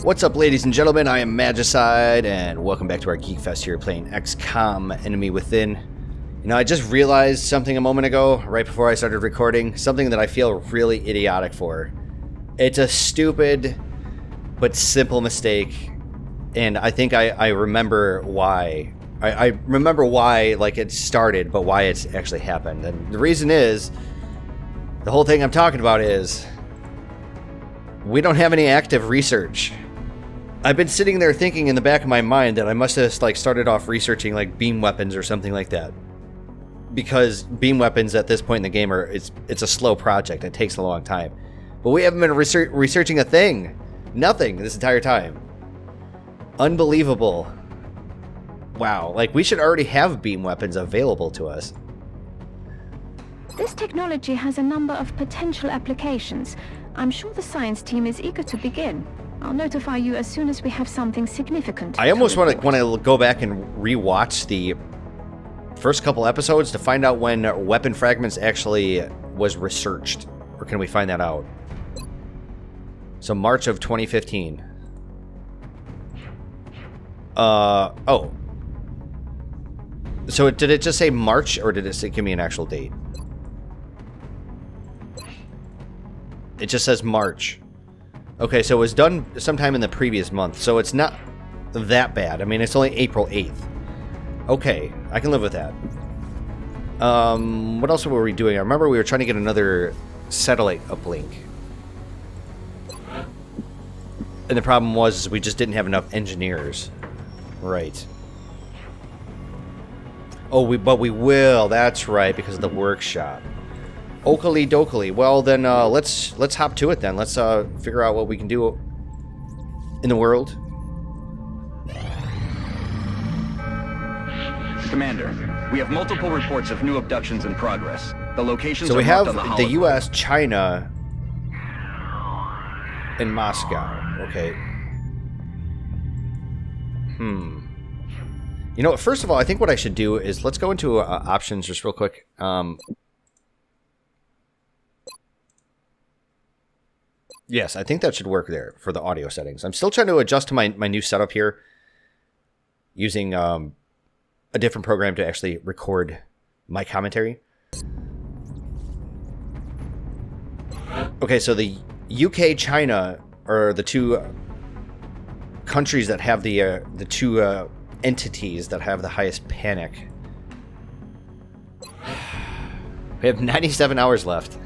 What's up, ladies and gentlemen? I am Magicide, and welcome back to our Geek Fest here playing XCOM Enemy Within. You know, I just realized something a moment ago, right before I started recording, something that I feel really idiotic for. It's a stupid but simple mistake, and I think I remember why. I remember why, like, it started, but why it's actually happened. And the reason is, the whole thing I'm talking about is, we don't have any active research. I've been sitting there thinking in the back of my mind that I must have like started off researching like beam weapons or something like that. Because beam weapons at this point in the game it's a slow project. It takes a long time. But we haven't been researching a thing. Nothing this entire time. Unbelievable. Wow, like we should already have beam weapons available to us. This technology has a number of potential applications. I'm sure the science team is eager to begin. I'll notify you as soon as we have something significant. I almost want to go back and rewatch the first couple episodes to find out when weapon fragments actually was researched. Or can we find that out? So March of 2015. Oh. So did it just say March, or did it give me an actual date? It just says March. Okay, so it was done sometime in the previous month, so it's not that bad. I mean, it's only April 8th. Okay, I can live with that. What else were we doing? I remember we were trying to get another satellite uplink. And the problem was we just didn't have enough engineers. Right. Oh, but we will. That's right, because of the workshop. Oakley dokley. Well, then let's hop to it then. Let's figure out what we can do in the world. Commander, we have multiple reports of new abductions in progress. The locations so are we have marked on the hologram. U.S., China, and Moscow. Okay. You know, first of all, I think what I should do is let's go into options just real quick. Yes, I think that should work there for the audio settings. I'm still trying to adjust to my new setup here using a different program to actually record my commentary. Okay, so the UK, China are the two countries that have the two entities that have the highest panic. We have 97 hours left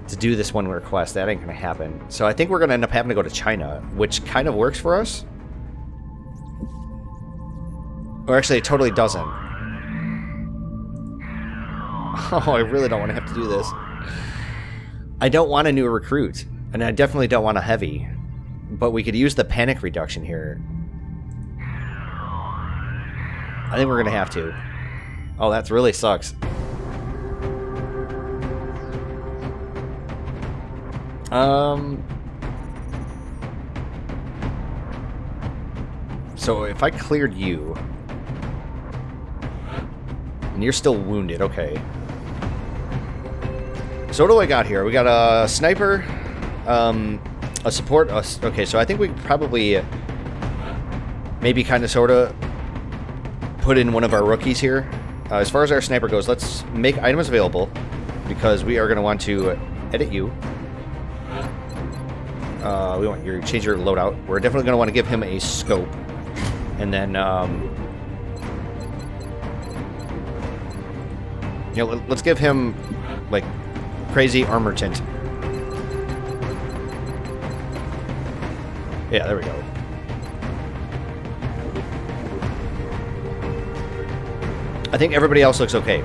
to do this one request. That ain't gonna happen. So I think we're gonna end up having to go to China, which kind of works for us. Or actually, it totally doesn't. Oh, I really don't want to have to do this. I don't want a new recruit, and I definitely don't want a heavy. But we could use the panic reduction here. I think we're gonna have to. Oh, that really sucks. So if I cleared you, and you're still wounded, okay. So what do I got here? We got a sniper, a support, okay, so I think we could probably, maybe kind of sort of put in one of our rookies here. As far as our sniper goes, let's make items available, because we are going to want to edit you. We want your change your loadout. We're definitely going to want to give him a scope, and then you know, let's give him like crazy armor tint. Yeah, there we go. I think everybody else looks okay.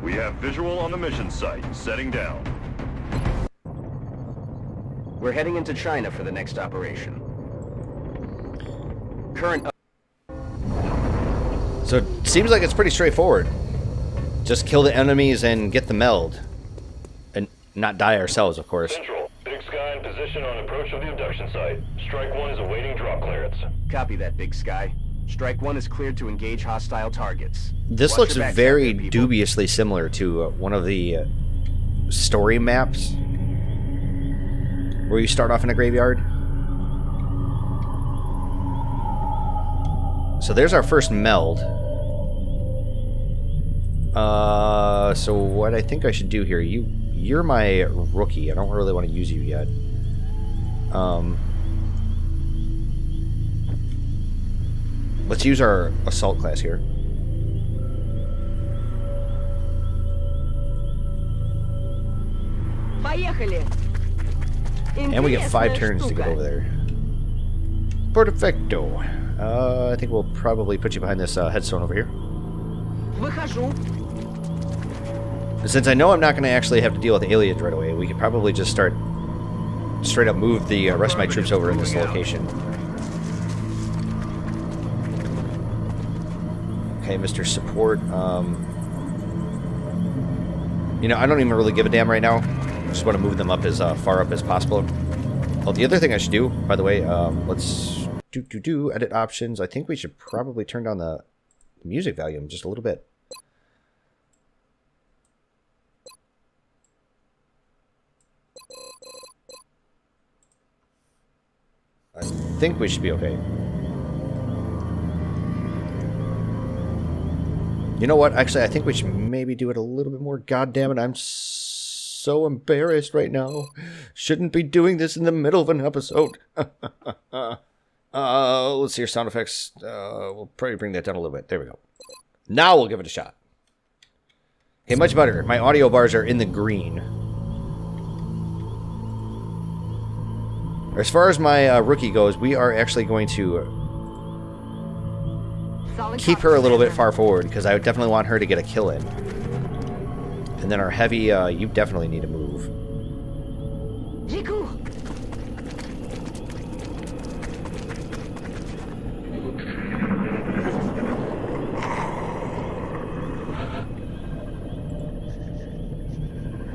We have visual on the mission site. Setting down. We're heading into China for the next operation. So it seems like it's pretty straightforward. Just kill the enemies and get the meld. And not die ourselves, of course. Central, Big Sky in position on approach of the abduction site. Strike 1 is awaiting drop clearance. Copy that, Big Sky. Strike 1 is cleared to engage hostile targets. This Watch looks your backs out very there, people. dubiously similar to one of the story maps where you start off in a graveyard. So there's our first meld. So what I think I should do here, you're my rookie. I don't really want to use you yet. Let's use our assault class here. And we get 5 turns to get over there. Perfecto. I think we'll probably put you behind this headstone over here. Since I know I'm not going to actually have to deal with aliens right away, we could probably just start straight up move the rest of my troops over in this location. Okay, Mr. Support. You know, I don't even really give a damn right now. I just want to move them up as far up as possible. Oh, the other thing I should do, by the way, let's edit options. I think we should probably turn down the music volume just a little bit. I think we should be okay. You know what? Actually, I think we should maybe do it a little bit more. God damn it, I'm so embarrassed right now. Shouldn't be doing this in the middle of an episode. Let's see your sound effects. We'll probably bring that down a little bit. There we go. Now we'll give it a shot. Okay, much better. My audio bars are in the green. As far as my rookie goes, we are actually going to keep her a little bit far forward because I would definitely want her to get a kill in. And then our heavy, you definitely need to move.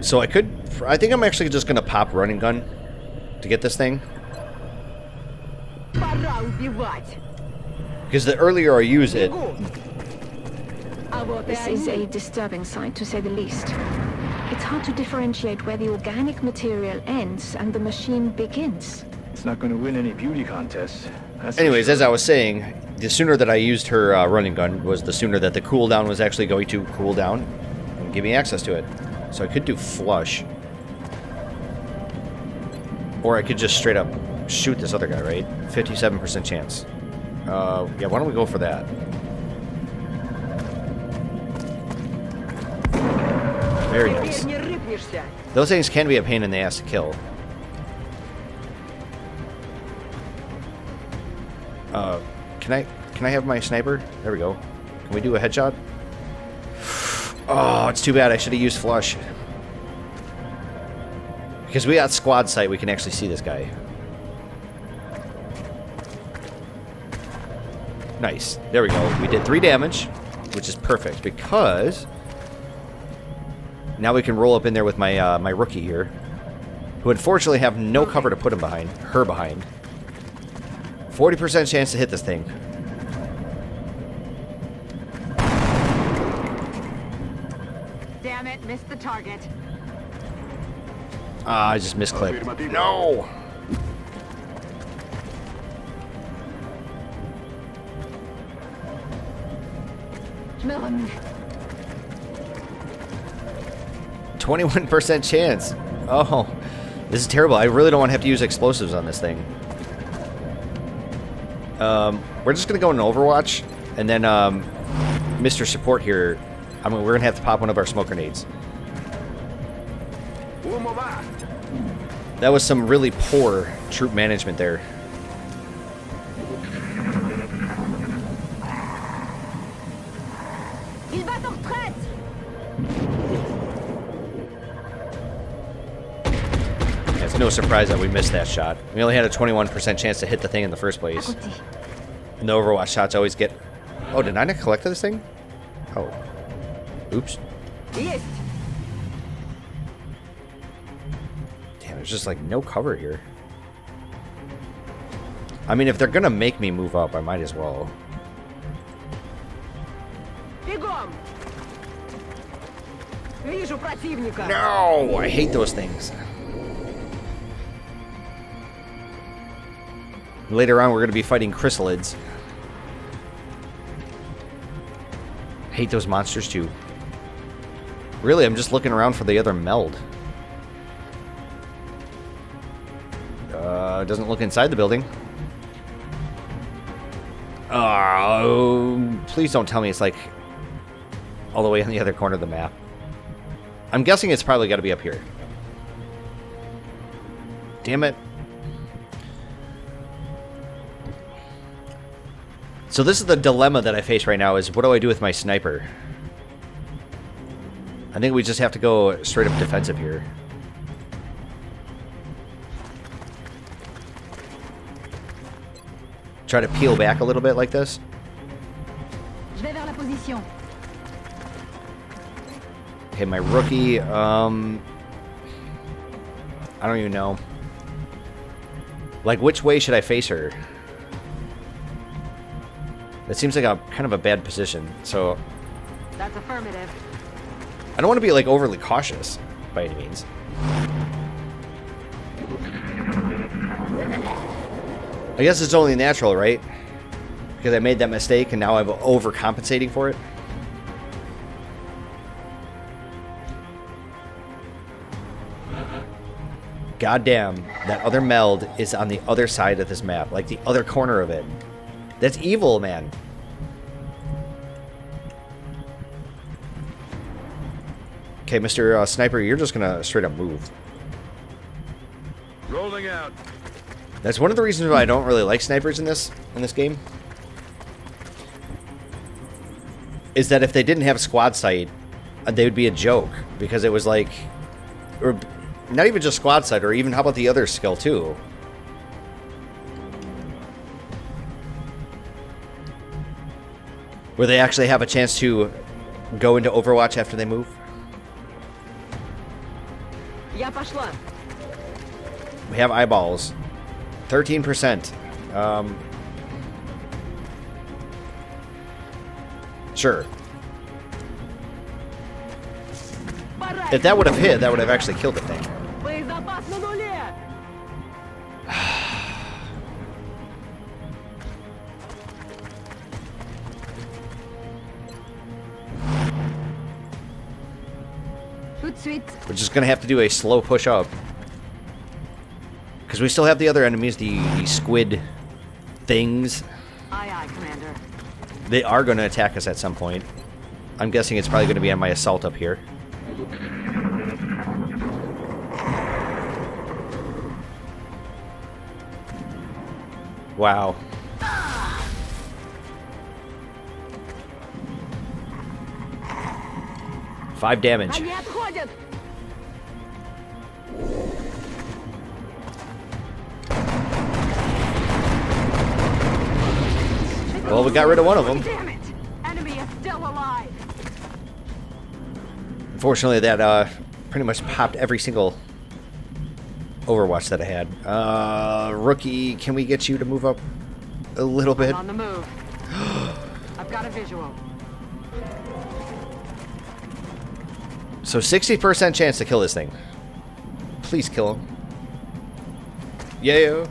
So I think I'm actually just going to pop running gun to get this thing. Because the earlier I use it... This is a disturbing sight, to say the least. It's hard to differentiate where the organic material ends and the machine begins. It's not going to win any beauty contests. Anyways, as I was saying, the sooner that I used her running gun was the sooner that the cooldown was actually going to cool down and give me access to it. So I could do flush. Or I could just straight up shoot this other guy, right? 57% chance. Yeah, why don't we go for that? Very nice. Those things can be a pain in the ass to kill. Can I have my sniper? There we go. Can we do a headshot? Oh, it's too bad. I should have used flush. Because we got squad sight, we can actually see this guy. Nice. There we go. We did 3 damage, which is perfect because now we can roll up in there with my my rookie here, who unfortunately have no cover to put him behind. Her behind. 40% chance to hit this thing. Damn it, missed the target. Ah, I just misclicked. No! Melon. 21% chance. Oh, this is terrible. I really don't want to have to use explosives on this thing. We're just going to go in Overwatch, and then Mr. Support here, we're going to have to pop one of our smoke grenades. That was some really poor troop management there. It's no surprise that we missed that shot. We only had a 21% chance to hit the thing in the first place. And the Overwatch shots always get... Oh, did I not collect this thing? Oh. Oops. Damn, there's just like no cover here. I mean, if they're gonna make me move up, I might as well. Scum! Вижу противника! No! I hate those things. Later on, we're going to be fighting chrysalids. Hate those monsters too. Really, I'm just looking around for the other meld. Doesn't look inside the building. Oh, please don't tell me it's like all the way on the other corner of the map. I'm guessing it's probably got to be up here. Damn it. So this is the dilemma that I face right now, is what do I do with my sniper? I think we just have to go straight up defensive here. Try to peel back a little bit like this. Je vais vers la position. Okay, my rookie, I don't even know. Like, which way should I face her? That seems like a kind of a bad position, so That's affirmative. I don't want to be like overly cautious by any means. I guess it's only natural, right? Because I made that mistake and now I'm overcompensating for it. Goddamn, that other meld is on the other side of this map, like the other corner of it. That's evil, man. Okay, Mr. Sniper, you're just gonna straight up move. Rolling out. That's one of the reasons why I don't really like snipers in this game. Is that if they didn't have squad sight, they would be a joke, because it was like, or not even just squad sight, or even how about the other skill too? Where they actually have a chance to go into Overwatch after they move. Я пошла. We have eyeballs. 13%. Sure. If that would have hit, that would have actually killed the thing. Боезапас на нуле! Tout de suite. We're just going to have to do a slow push up. Because we still have the other enemies, the squid things. Aye, aye, Commander. They are going to attack us at some point. I'm guessing it's probably going to be on my assault up here. Wow. Five damage. Они отходят! Well, we got rid of one of them. Damn it! Enemy is still alive! Unfortunately, that pretty much popped every single Overwatch that I had. Rookie, can we get you to move up a little bit? I'm on the move. I've got a visual. So 60% chance to kill this thing. Please kill him. Yeah. Kill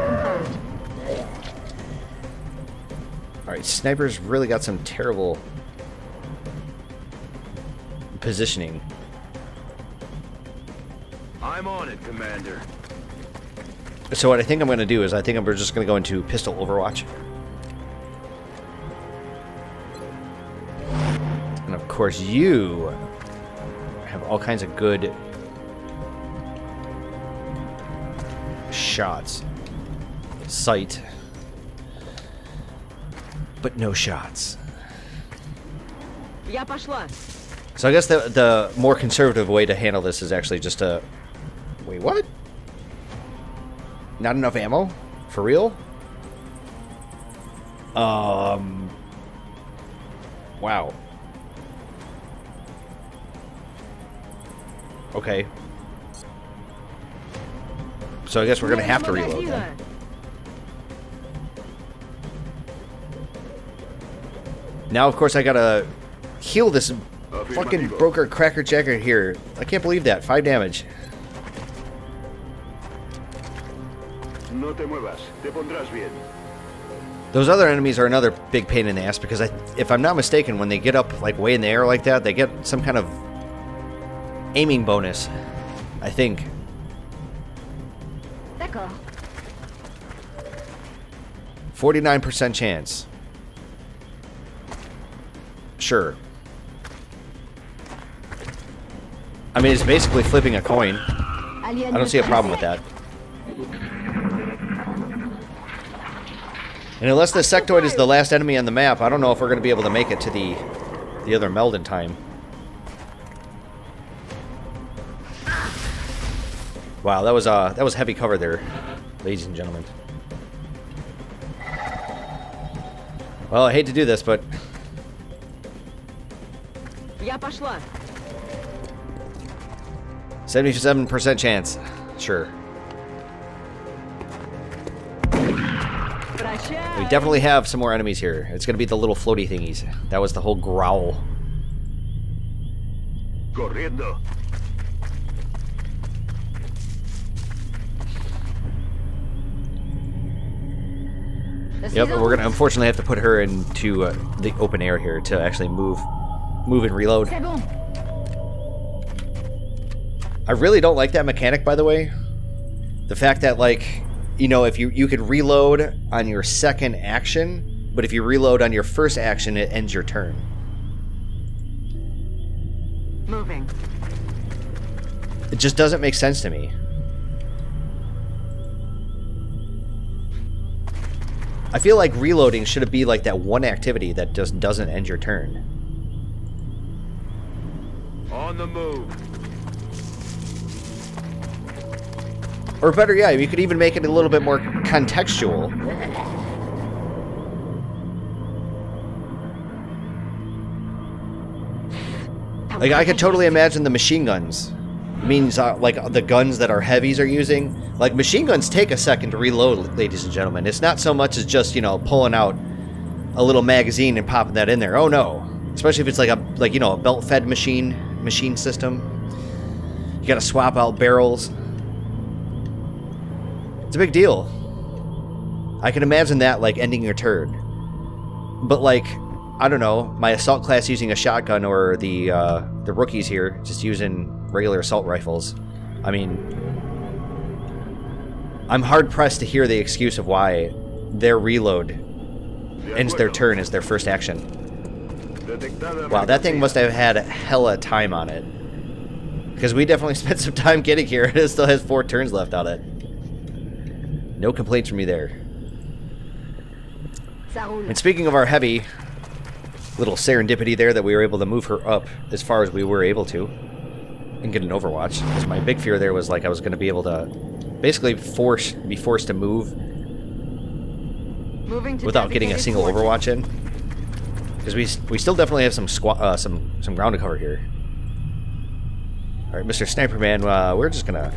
confirmed. Alright, snipers really got some terrible positioning. I'm on it, Commander. So what I think I'm going to do is I think we're just going to go into pistol Overwatch. And of course you have all kinds of good shots. Sight. But no shots. Я пошла. So I guess the more conservative way to handle this is actually just to... Wait, what? Not enough ammo? For real? Wow. Okay. So I guess we're gonna have to reload then. Now, of course, I gotta heal this fucking broker cracker jacker here. I can't believe that. 5 damage. No te muevas. Te pondrás bien. Those other enemies are another big pain in the ass because if I'm not mistaken, when they get up like way in the air like that, they get some kind of aiming bonus, I think. D'accord. 49% chance. Sure. I mean, it's basically flipping a coin. I don't see a problem with that. And unless the sectoid is the last enemy on the map, I don't know if we're going to be able to make it to the other meld in time. Wow, that was heavy cover there, ladies and gentlemen. Well, I hate to do this, but Я пошла. 77% chance. Sure. We definitely have some more enemies here. It's going to be the little floaty thingies. That was the whole growl. Corriendo. Yep, we're going to unfortunately have to put her into the open air here to actually move and reload. I really don't like that mechanic, by the way. The fact that, like, you know, if you could reload on your second action, but if you reload on your first action, it ends your turn. Moving. It just doesn't make sense to me. I feel like reloading should be like that one activity that just doesn't end your turn. On the move. Or better yet, you could even make it a little bit more contextual. Like, I could totally imagine the machine guns. Means, like, the guns that our heavies are using. Like, machine guns take a second to reload, ladies and gentlemen. It's not so much as just, you know, pulling out a little magazine and popping that in there. Oh, no. Especially if it's like a, you know, a belt-fed machine system. You gotta swap out barrels. It's a big deal. I can imagine that, like, ending your turn. But, like, I don't know, my assault class using a shotgun, or the rookies here just using regular assault rifles. I mean, I'm hard-pressed to hear the excuse of why their reload ends their turn as their first action. Wow, that thing must have had hella time on it. Because we definitely spent some time getting here, and it still has 4 turns left on it. No complaints from me there. And speaking of our heavy, little serendipity there that we were able to move her up as far as we were able to and get an overwatch. Because my big fear there was, like, I was going to be able to basically be forced to move without getting a single overwatch in. Because we still definitely have some ground to cover here. All right, Mr. Sniper Man, we're just gonna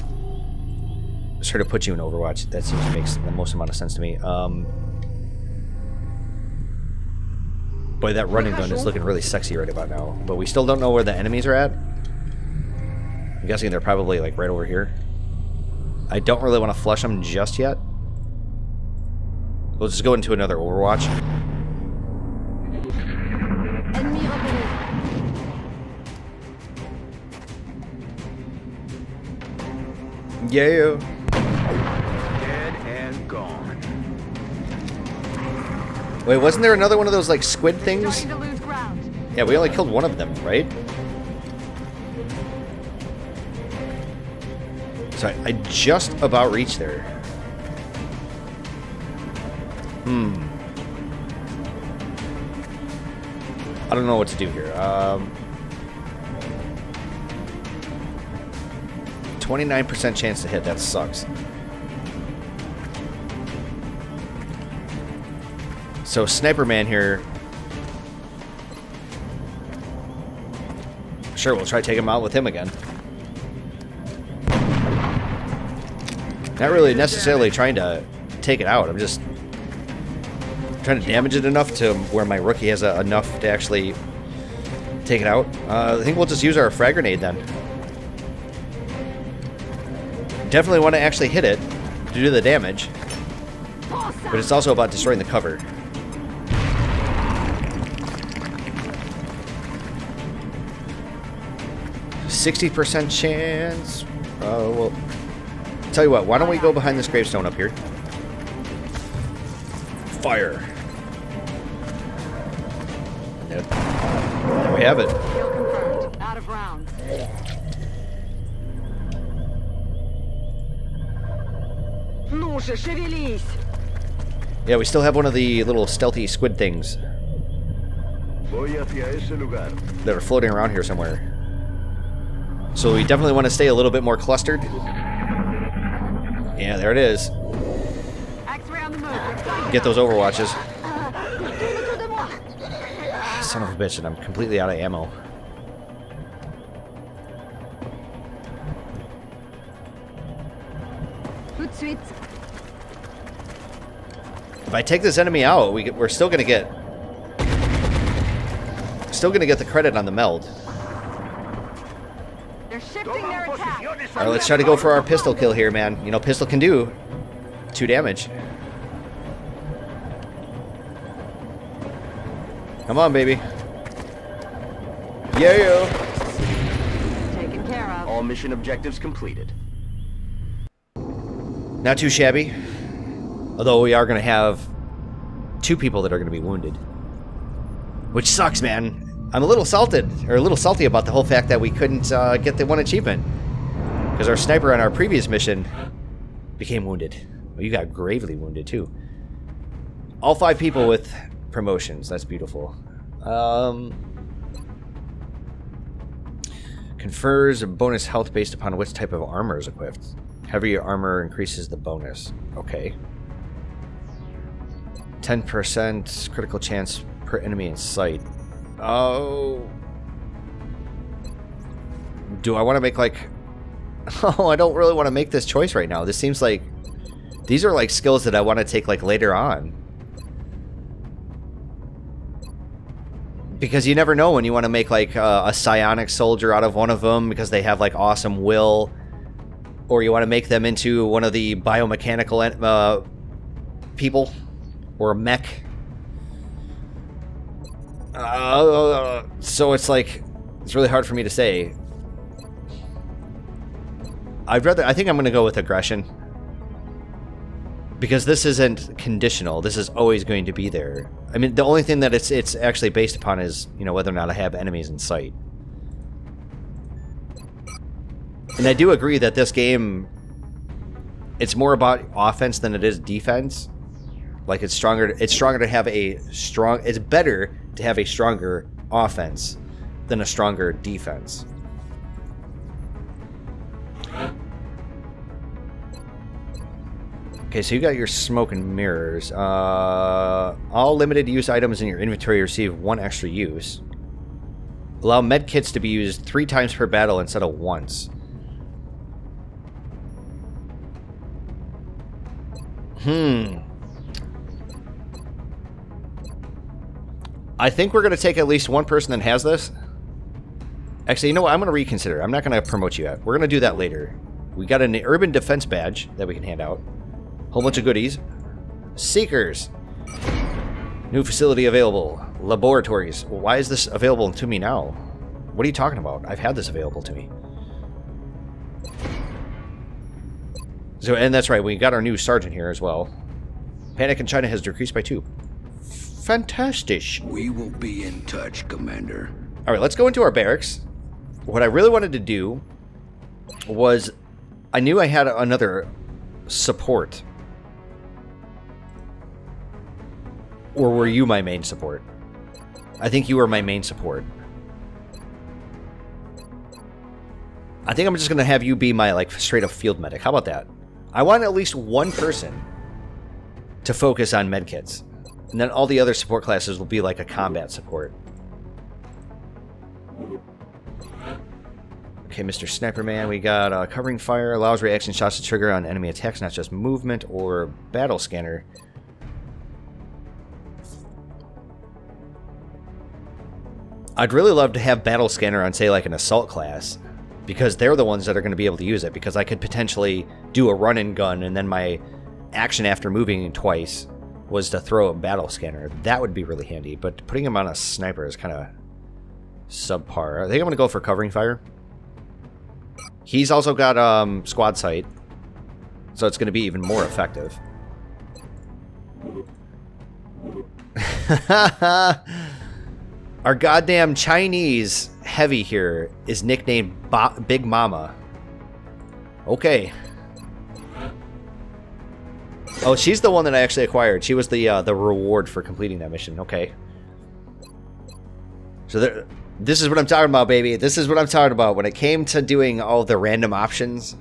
sort of put you in Overwatch. That seems to make the most amount of sense to me. Boy, that running gun is looking really sexy right about now. But we still don't know where the enemies are at. I'm guessing they're probably, like, right over here. I don't really want to flush them just yet. We'll just go into another Overwatch. Yeah. Dead and gone. Wait, wasn't there another one of those, like, squid things? Starting to lose ground. Yeah, we only killed one of them, right? So I just about reached there. I don't know what to do here. 29% chance to hit. That sucks. So Sniper Man here. Sure, we'll try to take him out with him again. Not really necessarily trying to take it out. I'm just trying to damage it enough to where my rookie has enough to actually take it out. I think we'll just use our frag grenade then. Definitely want to actually hit it to do the damage, but it's also about destroying the cover. %60 chance. Well, tell you what, why don't we go behind this gravestone up here? Fire. Yep. There we have it. Kill confirmed. Out of rounds. Ну же, шевелись! Yeah, we still have one of the little stealthy squid things that are floating around here somewhere. So we definitely want to stay a little bit more clustered. Yeah, there it is. X-ray on the move. Get those overwatches. Son of a bitch, and I'm completely out of ammo. If I take this enemy out, we're still gonna get the credit on the meld. They're shifting their attack. All right, let's try to go for our pistol kill here, man. You know, pistol can do 2 damage. Come on, baby. Yeah. Taken care of. All mission objectives completed. Not too shabby. Although we are going to have 2 people that are going to be wounded. Which sucks, man. I'm a little salty about the whole fact that we couldn't get the 1 achievement. Because our sniper on our previous mission became wounded. Well, you got gravely wounded, too. All 5 people with promotions. That's beautiful. Confers a bonus health based upon which type of armor is equipped. Heavier armor increases the bonus. Okay. 10% critical chance per enemy in sight. Oh. Do I want to make like... Oh, I don't really want to make this choice right now. This seems like... These are like skills that I want to take like later on. Because you never know when you want to make like a psionic soldier out of one of them because they have like awesome will. Or you want to make them into one of the biomechanical people. Or a mech. So it's like, it's really hard for me to say. I think I'm going to go with aggression. Because this isn't conditional. This is always going to be there. I mean, the only thing that it's actually based upon is, you know, whether or not I have enemies in sight. And I do agree that this game, it's more about offense than it is defense. Like it's stronger to have it's better to have a stronger offense than a stronger defense. Okay, so you got your smoke and mirrors. All limited use items in your inventory receive 1 extra use. Allow med kits to be used 3 times per battle instead of once. I think we're going to take at least 1 person that has this. Actually, you know what? I'm going to reconsider. I'm not going to promote you yet. We're going to do that later. We got an urban defense badge that we can hand out. Whole bunch of goodies. Seekers. New facility available. Laboratories. Well, why is this available to me now? What are you talking about? I've had this available to me. So, and that's right. We got our new sergeant here as well. Panic in China has decreased by 2. Fantastic. We will be in touch, Commander. All right, let's go into our barracks. What I really wanted to do was, I knew I had another support. Or were you my main support? I think you were my main support. I think I'm just going to have you be my like straight up field medic. How about that? I want at least 1 person to focus on medkits. And then all the other support classes will be like a combat support. Okay, Mr. Sniper Man, we got covering fire, allows reaction shots to trigger on enemy attacks, not just movement or battle scanner. I'd really love to have battle scanner on, say, like an assault class, because they're the ones that are going to be able to use it, because I could potentially do a run and gun, and then my action after moving twice was to throw a battle scanner. That would be really handy, but putting him on a sniper is kind of subpar. I think I'm going to go for covering fire. He's also got squad sight, so it's going to be even more effective. Our goddamn Chinese heavy here is nicknamed Big Mama. Okay. Oh, she's the one that I actually acquired. She was the reward for completing that mission. Okay. So this is what I'm talking about, baby. This is what I'm talking about. When it came to doing all the random options,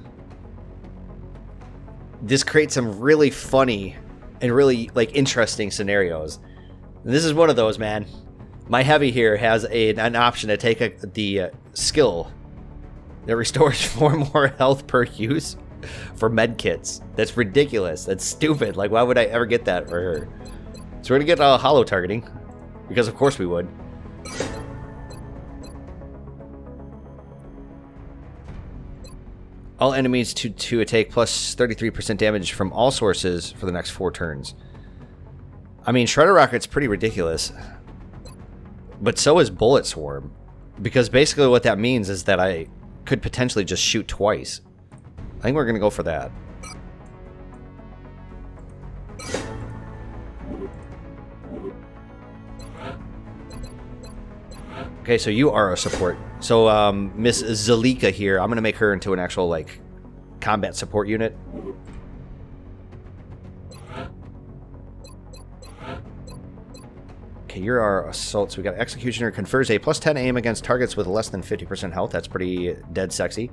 this creates some really funny and really like interesting scenarios. And this is one of those, man. My heavy here has an option to take the skill that restores 4 more health per use for med kits. That's ridiculous. That's stupid. Like, why would I ever get that for her? So we're gonna get hollow targeting, because of course we would. All enemies to take plus 33% damage from all sources for the next 4 turns. I mean, Shredder Rocket's pretty ridiculous. But so is Bullet Swarm. Because basically what that means is that I could potentially just shoot twice. I think we're going to go for that. Okay, so you are a support. So Miss Zalika here, I'm going to make her into an actual like combat support unit. Okay, you're our assault. So we got Executioner, confers a plus 10 aim against targets with less than 50% health. That's pretty dead sexy.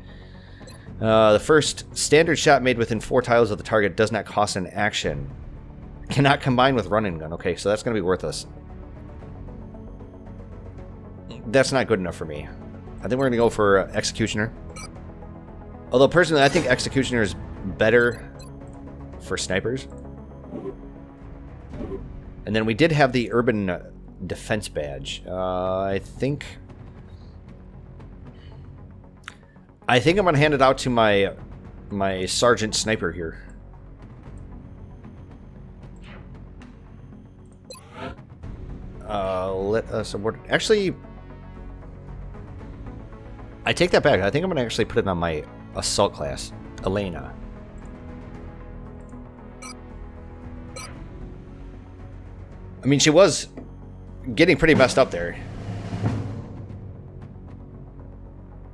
The first standard shot made within 4 tiles of the target does not cost an action. Cannot combine with run and gun. Okay, so that's going to be worthless. That's not good enough for me. I think we're going to go for Executioner. Although personally, I think Executioner is better for snipers. And then we did have the Urban Defense Badge. I think I'm going to hand it out to my Sergeant Sniper here. Let us award. Actually, I take that back. I think I'm going to actually put it on my Assault class, Elena. I mean, she was getting pretty messed up there.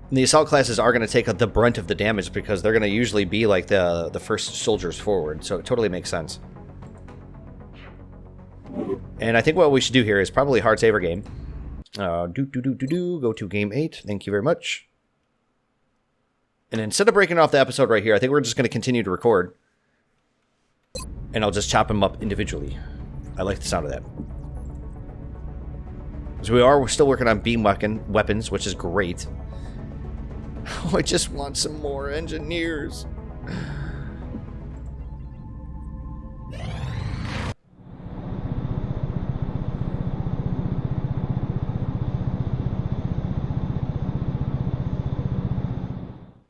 And the assault classes are going to take the brunt of the damage because they're going to usually be like the first soldiers forward, so it totally makes sense. And I think what we should do here is probably hard saver game. Go to game 8. Thank you very much. And instead of breaking off the episode right here, I think we're just going to continue to record. And I'll just chop them up individually. I like the sound of that. So we're still working on beam weapons, which is great. Oh, I just want some more engineers.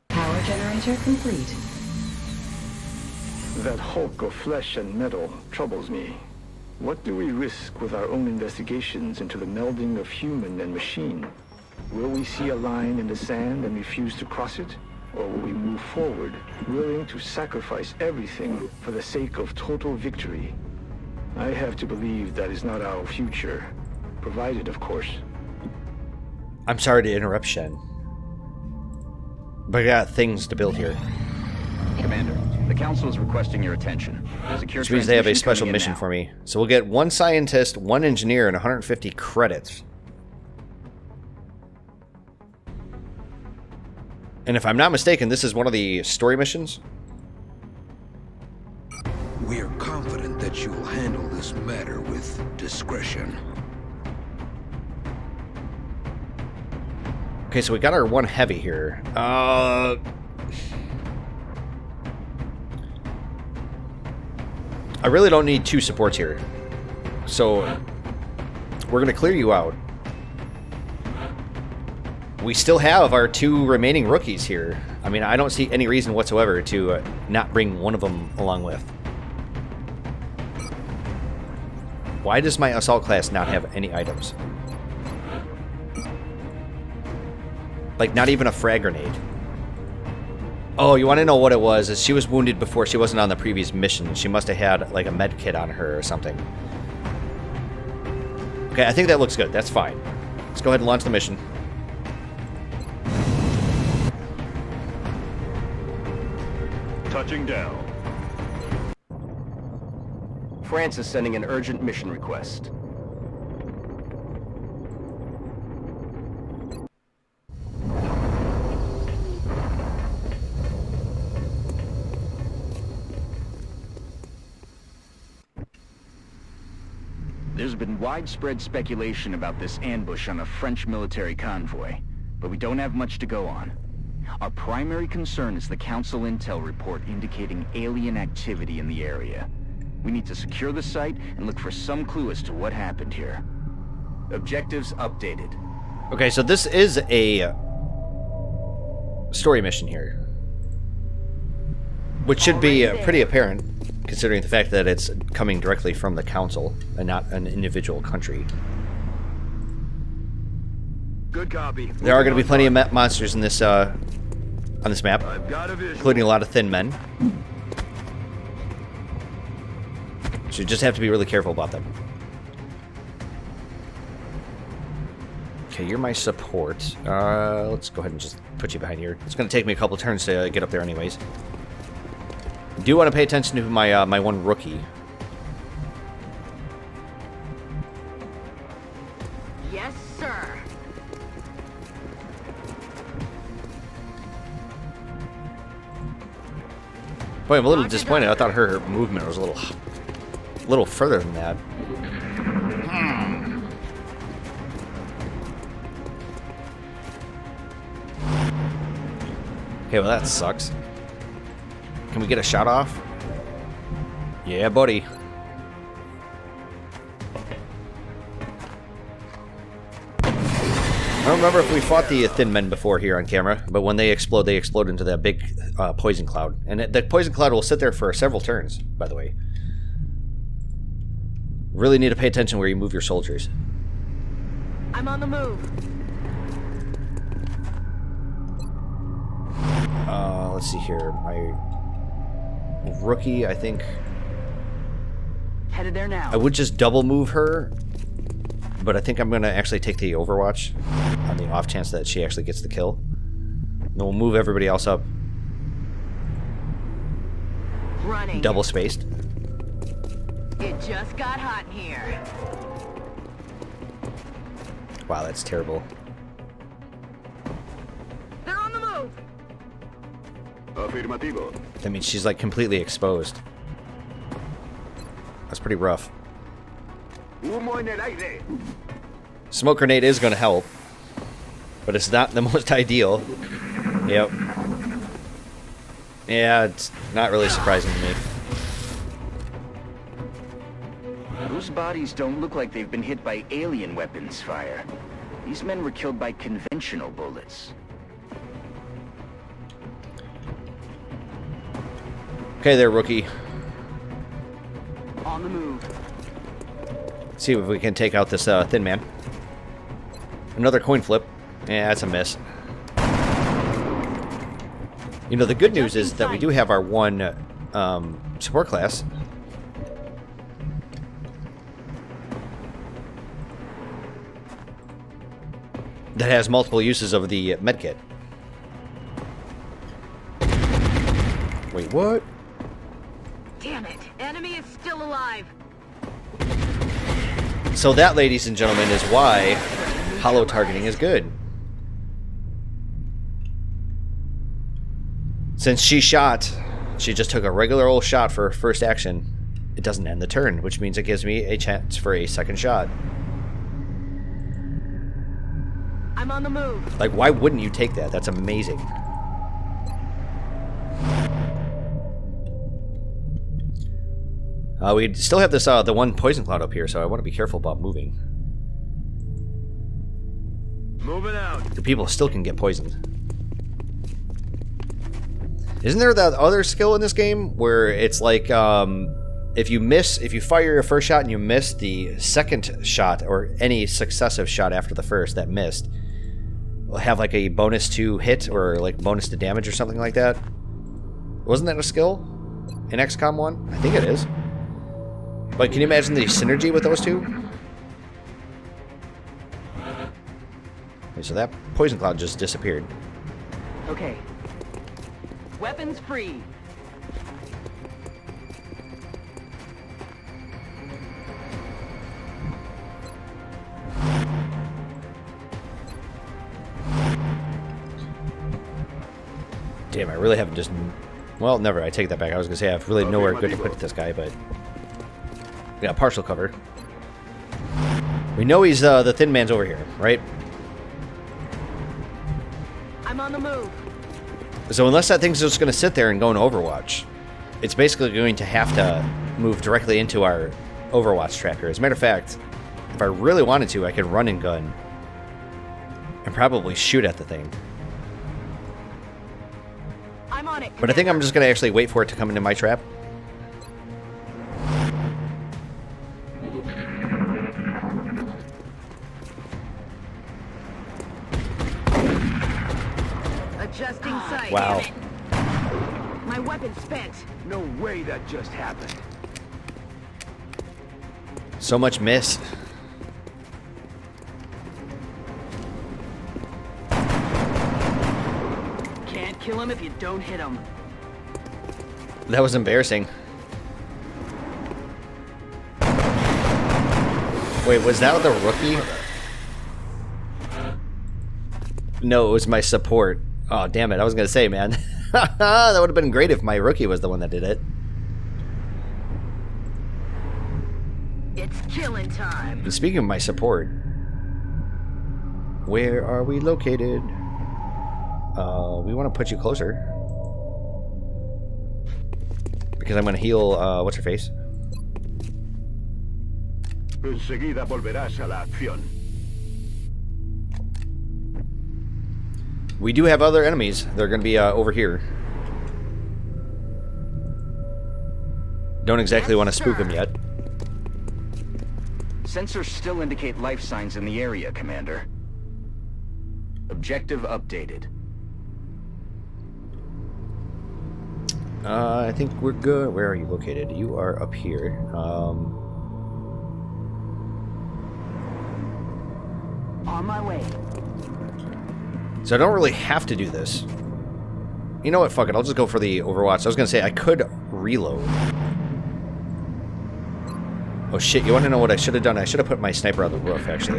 Power generator complete. That hulk of flesh and metal troubles me. What do we risk with our own investigations into the melding of human and machine? Will we see a line in the sand and refuse to cross it? Or will we move forward, willing to sacrifice everything for the sake of total victory? I have to believe that is not our future. Provided, of course. I'm sorry to interrupt, Shen. But I got things to build here. Commander, the Council is requesting your attention. Secure Which means they have a transmission special coming in mission now. for me. So we'll get 1 scientist, 1 engineer, and 150 credits. And if I'm not mistaken, this is one of the story missions. We are confident that you will handle this matter with discretion. Okay, so we got our 1 heavy here. I really don't need 2 supports here. So we're going to clear you out. we still have our 2 remaining rookies here. I mean, I don't see any reason whatsoever to not bring one of them along with. Why does my assault class not have any items? Like, not even a frag grenade. Oh, you want to know what it was? Is she was wounded before. She wasn't on the previous mission. She must have had, like, a med kit on her or something. Okay, I think that looks good. That's fine. Let's go ahead and launch the mission. Touching down. France is sending an urgent mission request. There's been widespread speculation about this ambush on a French military convoy, but we don't have much to go on. Our primary concern is the Council intel report indicating alien activity in the area. We need to secure the site and look for some clue as to what happened here. Objectives updated. Okay, so this is a story mission here, which should be pretty apparent, considering the fact that it's coming directly from the Council and not an individual country. Good copy. There are going to be plenty of monsters in this on this map, I've got a visual. including a lot of thin men. So you just have to be really careful about them. Okay, you're my support. Let's go ahead and just put you behind here. It's going to take me a couple turns to get up there anyways. Do want to pay attention to my my one rookie. Yes, sir. Boy, I'm a little disappointed. I thought her movement was a little further than that. Okay, well that sucks. Can we get a shot off? Yeah, buddy. I don't remember if we fought the thin men before here on camera, but when they explode into that big poison cloud. And the poison cloud will sit there for several turns, by the way. Really need to pay attention where you move your soldiers. I'm on the move. Let's see here. My rookie, I think Headed there now. I would just double move her, but I think I'm going to actually take the Overwatch on the off chance that she actually gets the kill. And then we'll move everybody else up Running. double spaced. It just got hot in here. Wow, that's terrible. They're on the move. Afirmativo. That means she's like completely exposed. That's pretty rough. Humo en el aire. Smoke grenade is going to help, but it's not the most ideal. Yep. Yeah, it's not really surprising to me. Those bodies don't look like they've been hit by alien weapons fire. These men were killed by conventional bullets. Okay there, rookie. On the move. See if we can take out this thin man. Another coin flip. Yeah, that's a miss. You know, the good news is that we do have our one support class. That has multiple uses of the medkit. Wait, what? Damn it. Enemy is still alive. So that, ladies and gentlemen, is why hollow targeting is good. Since she just took a regular old shot for first action, it doesn't end the turn, which means it gives me a chance for a second shot. I'm on the move. Like, why wouldn't you take that? That's amazing. We still have this the one poison cloud up here, so I want to be careful about moving. Moving out. The people still can get poisoned. Isn't there that other skill in this game where it's like if you fire your first shot and you miss the second shot or any successive shot after the first that missed, will have like a bonus to hit or like bonus to damage or something like that? Wasn't that a skill in XCOM 1? I think it is. But can you imagine the synergy with those two? Okay, so that poison cloud just disappeared. Okay. Weapons free. Damn, I really haven't just... Well, never. I take that back. I was going to say I have really nowhere good to put this guy, but... We got partial cover. We know he's the thin man's over here, right? I'm on the move. So unless that thing's just going to sit there and go into Overwatch, it's basically going to have to move directly into our Overwatch tracker. As a matter of fact, if I really wanted to, I could run and gun and probably shoot at the thing. I'm on it. But I think I'm just going to actually wait for it to come into my trap. Adjusting sight. Wow. Damn it. My weapon's spent. No way that just happened. So much miss. Can't kill him if you don't hit him. That was embarrassing. Wait, was that the rookie? No, it was my support. Oh, damn it. I was going to say, man. That would have been great if my rookie was the one that did it. It's killing time. And speaking of my support, where are we located? We want to put you closer. Because I'm going to heal, what's her face? Enseguida volverás a la acción. We do have other enemies. They're going to be over here. Don't exactly want to spook them yet. Sensors still indicate life signs in the area, Commander. Objective updated. I think we're good. Where are you located? You are up here. On my way. So I don't really have to do this. You know what? Fuck it. I'll just go for the Overwatch. I was going to say I could reload. Oh shit, you want to know what I should have done? I should have put my sniper on the roof, actually.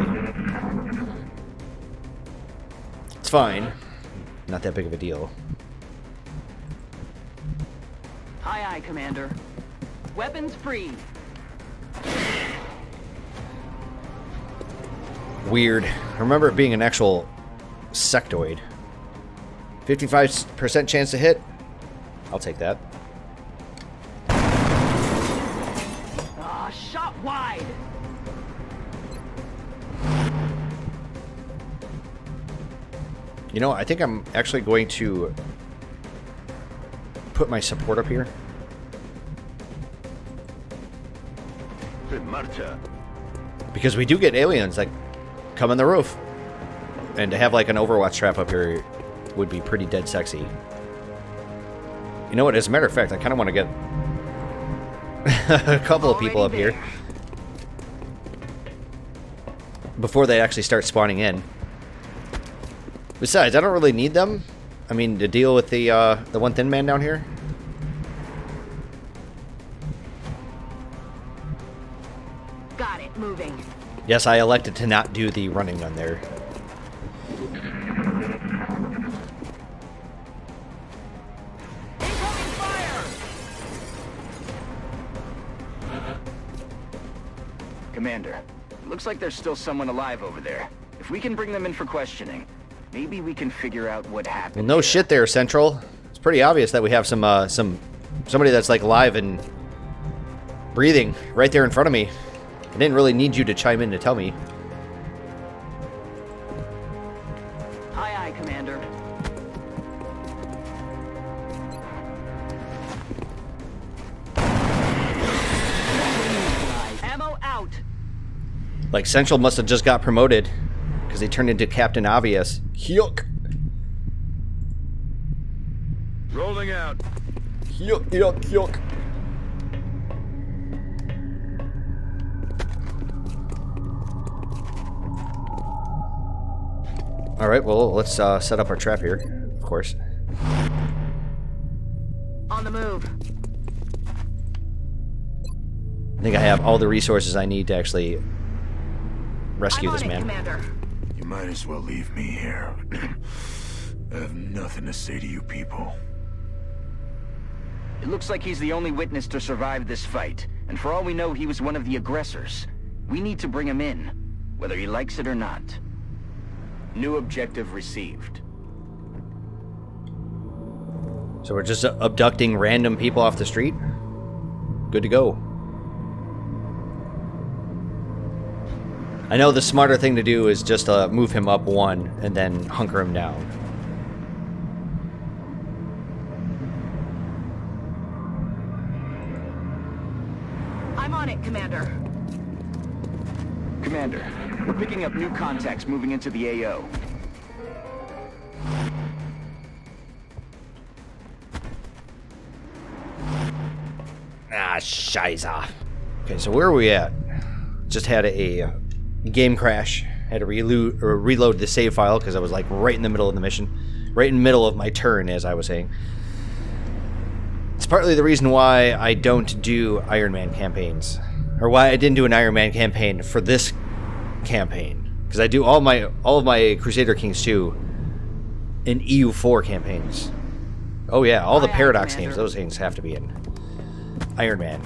It's fine. Not that big of a deal. Aye, aye, Commander. Weapons free. Weird. I remember it being an actual sectoid. 55% chance to hit. I'll take that. Ah, shot wide. You know, I think I'm actually going to put my support up here. En marcha. Because we do get aliens that come on the roof. And to have like an Overwatch trap up here would be pretty dead sexy. You know what? As a matter of fact, I kind of want to get a couple of people up here before they actually start spawning in. Besides, I don't really need them. I mean, to deal with the one thin man down here. Got it, moving. Yes, I elected to not do the running gun there. Incoming fire! Commander, looks like there's still someone alive over there. If we can bring them in for questioning, maybe we can figure out what happened. Well, no shit there, Central. It's pretty obvious that we have somebody that's like alive and breathing right there in front of me. I didn't really need you to chime in to tell me. Aye, aye, Commander. Ammo out. Like, Central must have just got promoted because they turned into Captain Obvious. Yuck. Rolling out. Yuck, yuck, yuck. Alright, well, let's set up our trap here, of course. On the move. I think I have all the resources I need to actually rescue I'm this on it, man. Commander. You might as well leave me here. I have nothing to say to you people. It looks like he's the only witness to survive this fight, and for all we know, he was one of the aggressors. We need to bring him in, whether he likes it or not. New objective received. So we're just abducting random people off the street? Good to go. I know the smarter thing to do is just move him up one and then hunker him down. I'm on it, Commander. Commander, we're picking up new contacts moving into the AO. Ah, shiza. Okay, so where are we at? Just had a game crash. Had to reload the save file because I was like right in the middle of the mission. Right in the middle of my turn, as I was saying. It's partly the reason why I don't do Iron Man campaigns. Or why I didn't do an Iron Man campaign for this campaign. Because I do all of my Crusader Kings 2 in EU4 campaigns. Oh yeah, all the Paradox games, those things have to be in Iron Man.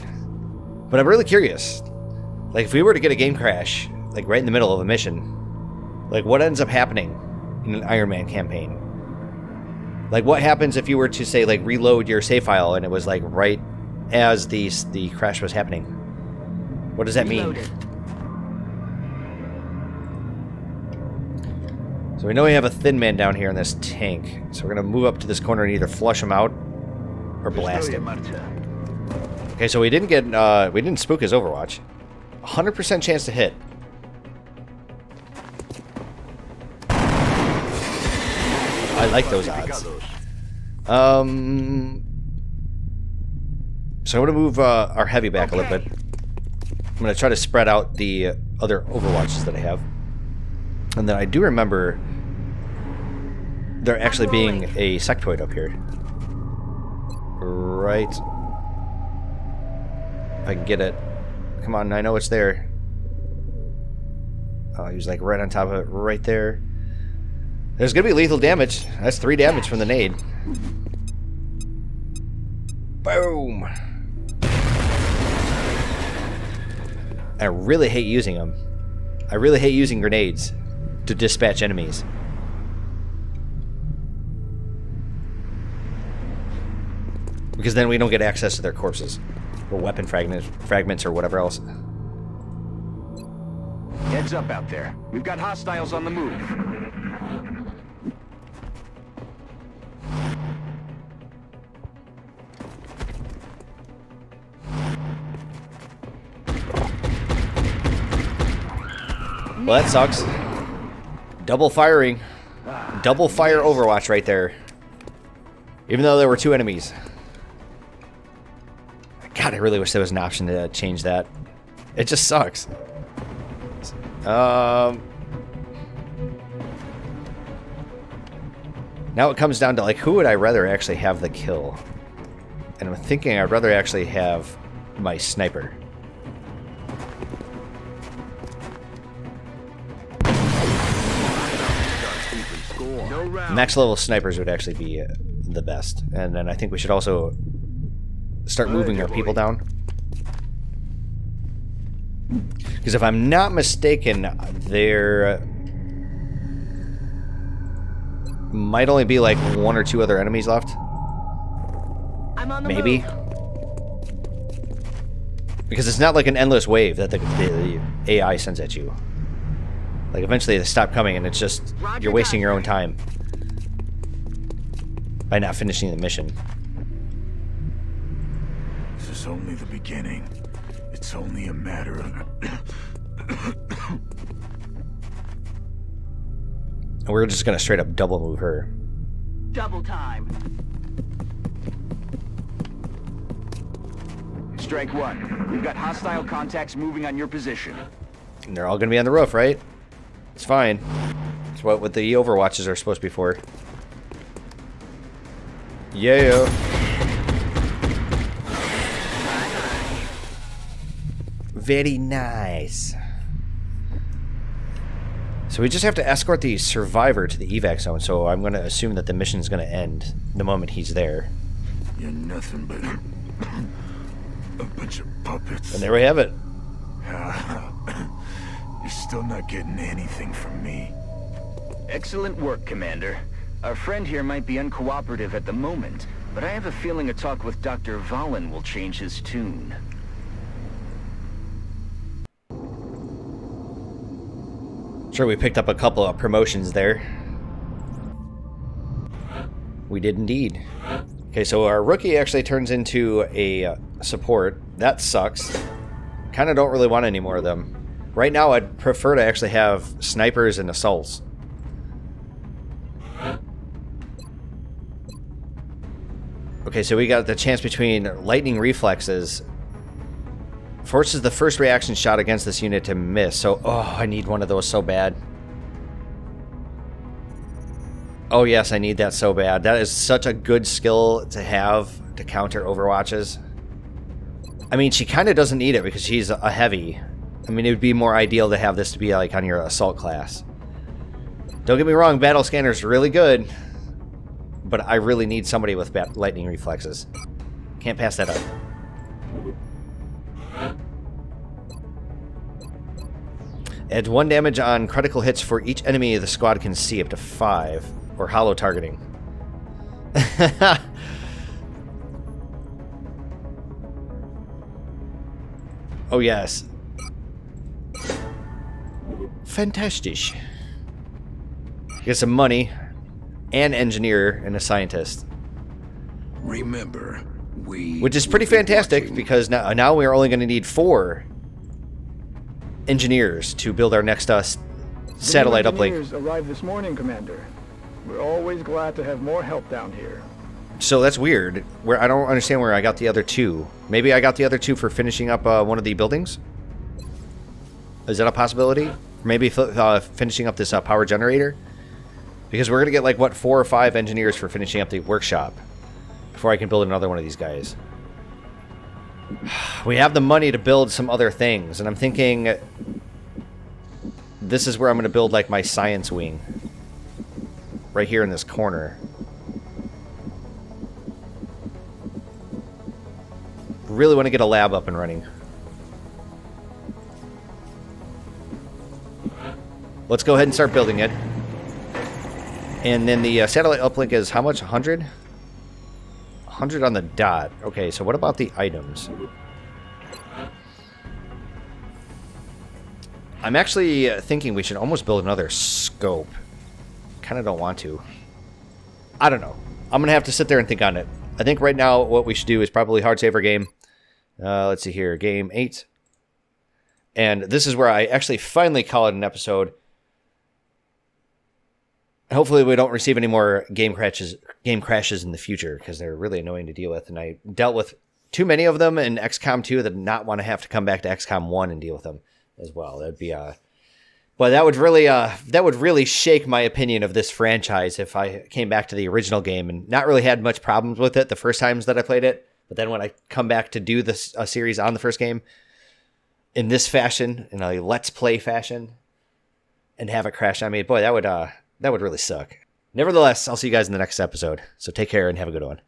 But I'm really curious. Like, if we were to get a game crash, like right in the middle of a mission, like what ends up happening in an Iron Man campaign? Like, what happens if you were to, say, like, reload your save file and it was, like, right as the crash was happening? What does that mean? So we know we have a thin man down here in this tank. So we're going to move up to this corner and either flush him out or blast him. Okay, so we didn't spook his Overwatch. 100% chance to hit. I like those odds. So I'm going to move our heavy back a little bit. I'm going to try to spread out the other Overwatches that I have. And then I do remember there actually being a sectoid up here. Right. If I can get it. Come on, I know it's there. Oh, he was like right on top of it, right there. There's gonna be lethal damage. That's 3 damage from the nade. Boom! I really hate using them. I really hate using grenades to dispatch enemies. Because then we don't get access to their corpses. Or weapon fragments or whatever else. Heads up out there. We've got hostiles on the move. Well, that sucks. Double firing. Double fire Overwatch right there. Even though there were 2 enemies. God, I really wish there was an option to change that. It just sucks. Now it comes down to, like, who would I rather actually have the kill? And I'm thinking I'd rather actually have my sniper. Max level snipers would actually be the best. And then I think we should also start moving our people down. Because if I'm not mistaken, there might only be like 1 or 2 other enemies left. I'm on the Maybe. move. Because it's not like an endless wave that the AI sends at you. Like, eventually they stop coming, and it's just, you're wasting your own time by not finishing the mission. This is only the beginning. It's only a matter of... And we're just gonna straight up double move her. Double time. Strike one. We've got hostile contacts moving on your position. And they're all gonna be on the roof, right? It's fine. It's what the Overwatches are supposed to be for. Yeah. Very nice. So we just have to escort the survivor to the evac zone, so I'm going to assume that the mission is going to end the moment he's there. You're nothing but a bunch of puppets. And there we have it. You're still not getting anything from me. Excellent work, Commander. Our friend here might be uncooperative at the moment, but I have a feeling a talk with Dr. Valen will change his tune. Sure, we picked up a couple of promotions there. We did indeed. Okay, so our rookie actually turns into a support. That sucks. Kind of don't really want any more of them. Right now, I'd prefer to actually have snipers and assaults. Okay, so we got the chance between lightning reflexes. Forces the first reaction shot against this unit to miss. So, oh, I need one of those so bad. Oh yes, I need that so bad. That is such a good skill to have to counter Overwatches. I mean, she kind of doesn't need it because she's a heavy. I mean, it would be more ideal to have this to be like on your assault class. Don't get me wrong, battle scanner's really good. But I really need somebody with lightning reflexes. Can't pass that up. Adds 1 damage on critical hits for each enemy the squad can see, up to 5. Or hollow targeting. Oh yes. Fantastic. Get some money. An engineer and a scientist. Remember, which is pretty fantastic because now we are only going to need 4 engineers to build our next satellite uplink. Engineers arrived this morning, Commander. We're always glad to have more help down here. So that's weird. I don't understand where I got the other 2. Maybe I got the other 2 for finishing up one of the buildings? Is that a possibility? Maybe finishing up this power generator? Because we're going to get like, what, 4 or 5 engineers for finishing up the workshop before I can build another one of these guys. We have the money to build some other things, and I'm thinking this is where I'm going to build like my science wing. Right here in this corner. Really want to get a lab up and running. Let's go ahead and start building it. And then the satellite uplink is how much? 100? 100 on the dot. Okay, so what about the items? I'm actually thinking we should almost build another scope. Kind of don't want to. I don't know. I'm going to have to sit there and think on it. I think right now what we should do is probably hard save our game. Let's see here. Game 8. And this is where I actually finally call it an episode. Hopefully we don't receive any more game crashes in the future, because they're really annoying to deal with. And I dealt with too many of them in XCOM 2 that did not want to have to come back to XCOM 1 and deal with them as well. That'd be but that would really shake my opinion of this franchise if I came back to the original game and not really had much problems with it the first times that I played it. But then when I come back to do this series on the first game in this fashion, in a let's play fashion, and have it crash on me, boy, that would really suck. Nevertheless, I'll see you guys in the next episode. So take care and have a good one.